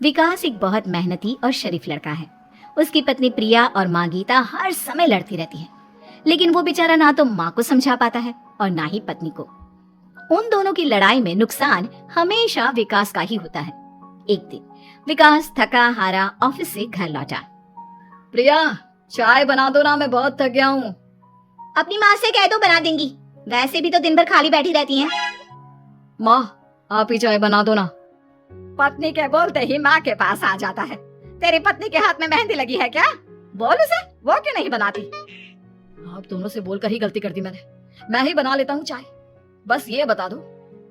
विकास एक बहुत मेहनती और शरीफ लड़का है। उसकी पत्नी प्रिया और माँ गीता हर समय लड़ती रहती है, लेकिन वो बेचारा ना तो माँ को समझा पाता है और ना ही पत्नी को। उन दोनों की लड़ाई में नुकसान हमेशा विकास का ही होता है। एक दिन विकास थका हारा ऑफिस से घर लौटा। प्रिया, चाय बना दो ना, मैं बहुत थक गया हूँ। अपनी माँ से कह दो, बना देंगी। वैसे भी तो दिन भर खाली बैठी रहती हैं। माँ, आप ही चाय बना दो ना। पत्नी के बोलते ही माँ के पास आ जाता है। तेरी पत्नी के हाथ में मेहंदी लगी है क्या? बोल उसे, वो क्यों नहीं बनाती? आप दोनों से बोलकर ही गलती कर दी मैंने। मैं ही बना लेता हूँ चाय। बस ये बता दो,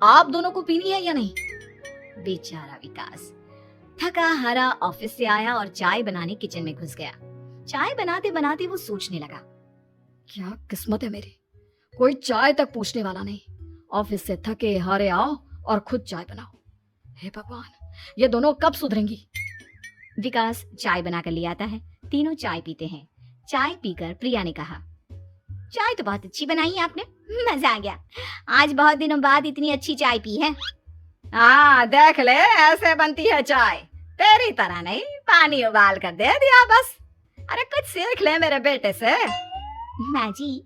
आप दोनों को पीनी है या नहीं? बेचारा विकास थका हारा ऑफिस से आया और चाय बनाने किचन में घुस गया। चाय बनाते बनाते वो सोचने लगा, क्या किस्मत है मेरी, कोई चाय तक पूछने वाला नहीं। ऑफिस से थके हारे आओ और खुद चाय बनाओ। हे भगवान, ये दोनों कब सुधरेंगी? विकास चाय बनाकर ले आता है। तीनों चाय पीते हैं। चाय पीकर प्रिया ने कहा, चाय तो बहुत अच्छी बनाई है आपने, मजा आ गया। आज बहुत दिनों बाद इतनी अच्छी चाय पी है। हाँ, देख ले, ऐसे बनती है चाय। तेरी तरह नहीं, पानी उबाल कर दे दिया बस। अरे कुछ सीख ले मेरे बेटे से। माँ जी,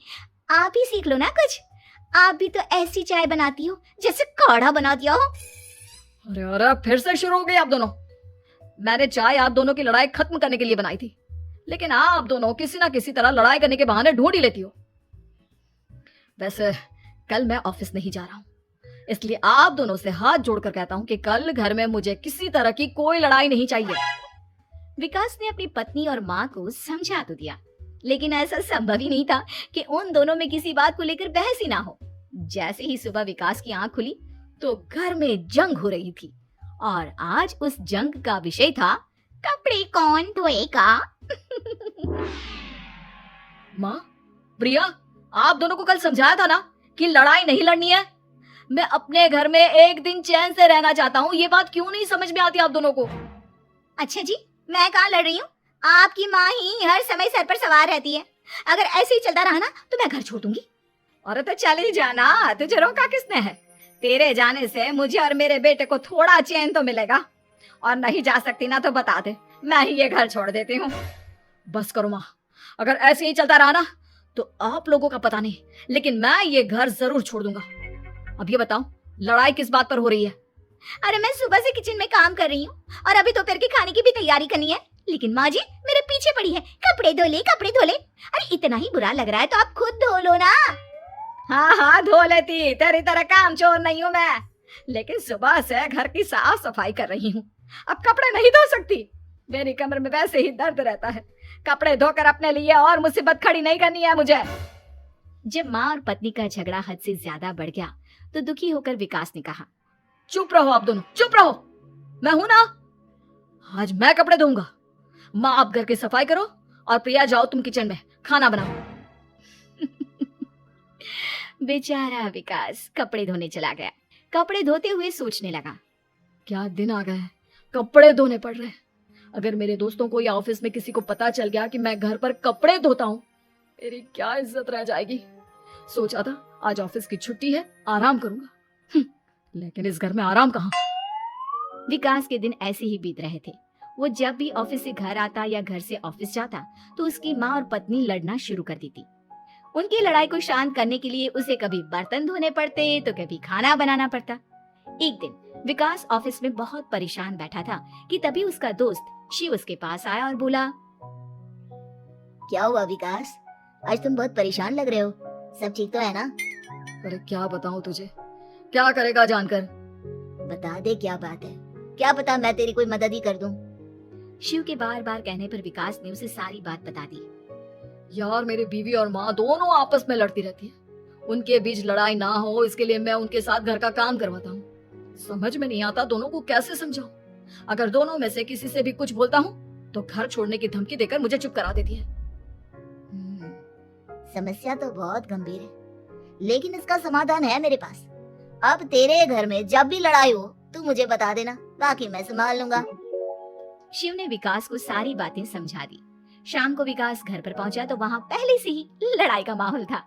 आप ही सीख लो ना कुछ। आप भी तो ऐसी चाय बनाती हो जैसे काढ़ा बना दिया हो। अरे अरे, फिर से शुरू हो गई आप दोनों। मैंने चाय आप दोनों की लड़ाई खत्म करने के लिए बनाई थी, लेकिन आप दोनों किसी ना किसी तरह लड़ाई करने के बहाने ढूंढ ही लेती हो। वैसे कल मैं ऑफिस नहीं जा रहा हूँ, इसलिए आप दोनों से हाथ जोड़कर कहता हूँ कि कल घर में मुझे किसी तरह की कोई लड़ाई नहीं चाहिए। विकास ने अपनी पत्नी और माँ को समझा तो दिया, लेकिन ऐसा संभव ही नहीं था कि उन दोनों में किसी बात को लेकर बहस ही ना हो। जैसे ही सुबह विकास की आंख खुली तो घर में जंग हो रही थी, और आज उस जंग का विषय था कपड़े कौन धोएगा। माँ, प्रिया, आप दोनों को कल समझाया था ना कि लड़ाई नहीं लड़नी है। मैं अपने घर में एक दिन चैन से रहना चाहता हूँ। ये बात क्यों नहीं समझ में आती आप दोनों को? अच्छा जी, मैं कहाँ लड़ रही हूँ? आपकी माँ ही हर समय सर पर सवार रहती है। अगर ऐसे ही चलता रहा ना तो मैं घर छोड़ दूंगी। अरे तो चली जाना, तुझे रोका किसने है? तेरे जाने से मुझे और मेरे बेटे को थोड़ा चैन तो मिलेगा। और नहीं जा सकती ना तो बता दे, मैं ही ये घर छोड़ देती हूँ। बस करो माँ, अगर ऐसे ही चलता रहा ना तो आप लोगों का पता नहीं, लेकिन मैं ये घर जरूर छोड़ दूंगा। अब ये बताओ, लड़ाई किस बात पर हो रही है? अरे मैं सुबह से किचन में काम कर रही हूँ और अभी दोपहर के खाने की भी तैयारी करनी है, लेकिन माँ जी मेरे पीछे पड़ी है, कपड़े धो ले कपड़े धो ले। अरे इतना ही बुरा लग रहा है तो आप खुद धो लो ना। हाँ हाँ, धो लेती, तेरी तरह काम चोर नहीं हूँ मैं, लेकिन सुबह से घर की साफ सफाई कर रही हूँ, अब कपड़े नहीं धो सकती। मेरी कमर में वैसे ही दर्द रहता है, कपड़े धोकर अपने लिए और मुसीबत खड़ी नहीं करनी है मुझे। जब माँ और पत्नी का झगड़ा हद से ज्यादा बढ़ गया तो दुखी होकर विकास ने कहा, चुप रहो आप दोनों, चुप रहो। मैं हूं ना, आज मैं कपड़े धोऊंगा। माँ, आप घर की सफाई करो और प्रिया जाओ तुम किचन में खाना बनाओ। बेचारा विकास कपड़े धोने चला गया। कपड़े धोते हुए सोचने लगा, क्या दिन आ गए हैं, कपड़े धोने पड़ रहे हैं। अगर मेरे दोस्तों को या ऑफिस में किसी को पता चल गया कि मैं घर पर कपड़े धोता हूँ, मेरी क्या इज्जत रह जाएगी। सोचा था आज ऑफिस की छुट्टी है, आराम करूंगा, लेकिन इस घर में आराम कहाँ। विकास के दिन ऐसे ही बीत रहे थे। वो जब भी ऑफिस से घर आता या घर से ऑफिस जाता तो उसकी माँ और पत्नी लड़ना शुरू कर देती। उनकी लड़ाई को शांत करने के लिए उसे कभी बर्तन धोने पड़ते तो कभी खाना बनाना पड़ता। एक दिन विकास ऑफिस में बहुत परेशान बैठा था कि तभी उसका दोस्त शिव उसके पास आया और बोला, क्या हुआ विकास, आज तुम बहुत परेशान लग रहे हो, सब ठीक तो है ना? अरे क्या बताऊं तुझे, क्या करेगा जानकर। बता दे क्या बात है, क्या पता मैं तेरी कोई मदद ही कर दूं। शिव के बार बार कहने पर विकास ने उसे सारी बात बता दी। यार, मेरी बीवी और माँ दोनों आपस में लड़ती रहती है, उनके बीच लड़ाई ना हो इसके लिए मैं उनके साथ घर का काम करवाता हूँ। समझ में नहीं आता दोनों को कैसे समझाऊं। अगर दोनों में से किसी से भी कुछ बोलता हूँ तो घर छोड़ने की धमकी देकर मुझे चुप करा देती है। समस्या तो बहुत गंभीर है, लेकिन इसका समाधान है मेरे पास। अब तेरे घर में जब भी लड़ाई हो तू मुझे बता देना, बाकी मैं संभाल लूंगा। शिव ने विकास को सारी बातें समझा दी। शाम को विकास घर पर पहुंचा तो वहाँ पहले से ही लड़ाई का माहौल था।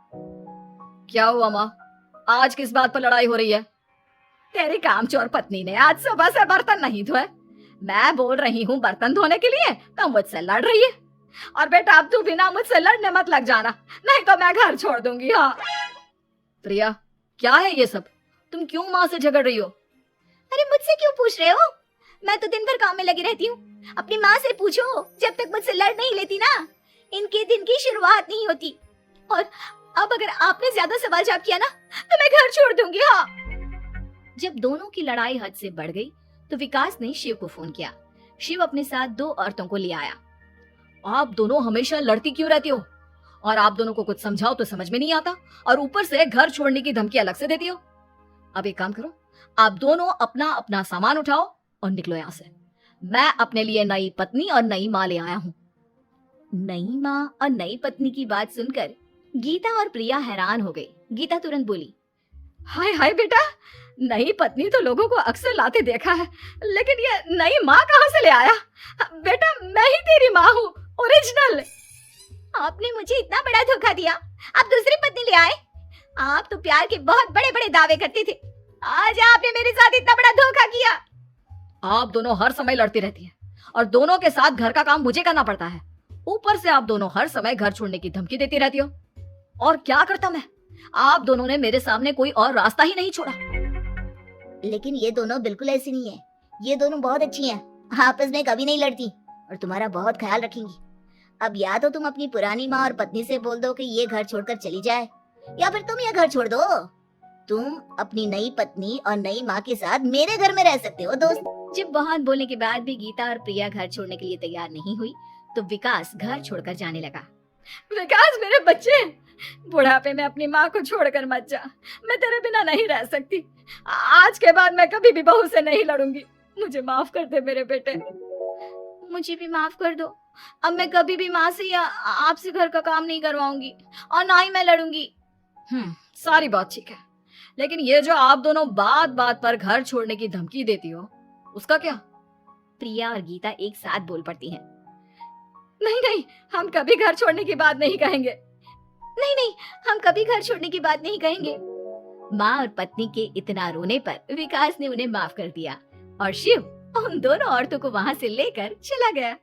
क्या हुआ माँ, आज किस बात पर लड़ाई हो रही है? तेरी कामचोर पत्नी ने आज सुबह से बर्तन नहीं धोए। मैं बोल रही हूँ बर्तन धोने के लिए, तो मुझसे लड़ रही है। और बेटा अब तू बिना मुझसे लड़ने मत लग जाना, नहीं तो मैं घर छोड़ दूंगी। हाँ प्रिया, क्या है ये सब? तुम क्यों माँ से झगड़ रही हो? अरे मुझसे क्यों पूछ रहे हो? मैं तो दिन भर काम में लगी रहती हूँ। अपनी माँ से पूछो, जब तक मुझसे लड़ नहीं लेती ना, इनके दिन की शुरुआत नहीं होती। और अब अगर आपने ज्यादा सवाल जवाब किया ना, तो मैं घर छोड़ दूंगी। हाँ। जब दोनों की लड़ाई हद से बढ़ गई तो विकास ने शिव को फोन किया। शिव अपने साथ 2 औरतों को ले आया। आप दोनों हमेशा लड़ती क्यों रहती हो? और आप दोनों को कुछ समझाओ तो समझ में नहीं आता, और ऊपर से घर छोड़ने की धमकी अलग से देती हो। अब एक काम करो, आप दोनों अपना अपना सामान उठाओ और निकलो यहाँ से। मैं अपने लिए नई पत्नी और नई माँ ले आया हूँ। नई माँ और नई पत्नी की बात सुनकर गीता और प्रिया हैरान हो गई। गीता तुरंत बोली, हाय हाय बेटा, नई पत्नी तो लोगों को अक्सर लाते देखा है, लेकिन ये नई माँ कहाँ से ले आया? बेटा मैं ही तेरी माँ हूँ, ओरिजिनल। आपने मुझे इतना बड़ा धोखा दिया, आप दूसरी पत्नी ले आए। आप तो प्यार के बहुत बड़े बड़े दावे करते थे, आज आपने मेरे साथ इतना बड़ा धोखा किया। आप दोनों हर समय लड़ती रहती हैं और दोनों के साथ घर का काम मुझे करना पड़ता है। ऊपर से आप दोनों हर समय घर छोड़ने की धमकी देती रहती हो। और क्या करता मैं? आप दोनों ने मेरे सामने कोई और रास्ता ही नहीं छोड़ा। लेकिन ये दोनों बिल्कुल ऐसी नहीं है। ये दोनों बहुत अच्छी हैं, आपस में कभी नहीं लड़ती और तुम्हारा बहुत ख्याल रखेंगी। अब या तो तुम अपनी पुरानी माँ और पत्नी से बोल दो कि ये घर छोड़कर चली जाए, या फिर तुम ये घर छोड़ दो। तुम अपनी नई पत्नी और नई माँ के साथ मेरे घर में रह सकते हो दोस्त। जब बहुत बोलने के बाद भी गीता और प्रिया घर छोड़ने के लिए तैयार नहीं हुई तो विकास घर छोड़कर जाने लगा। विकास मेरे बच्चे, बुढ़ापे में अपनी माँ को छोड़कर मत जा, मैं तेरे बिना नहीं रह सकती। आज के बाद मैं कभी भी बहू से नहीं लड़ूंगी। मुझे माफ कर दे मेरे बेटे। मुझे भी माफ कर दो। अब मैं कभी भी माँ से या आपसे घर का काम नहीं करवाऊंगी और ना ही मैं लड़ूंगी। सारी बात ठीक है, लेकिन ये जो आप दोनों बात बात पर घर छोड़ने की धमकी देती हो, उसका क्या? प्रिया और गीता एक साथ बोल पड़ती हैं। नहीं नहीं, हम कभी घर छोड़ने की बात नहीं कहेंगे। नहीं नहीं, हम कभी घर छोड़ने की बात नहीं कहेंगे। माँ और पत्नी के इतना रोने पर विकास ने उन्हें माफ कर दिया और शिव उन दोनों औरतों को वहां से लेकर चला गया।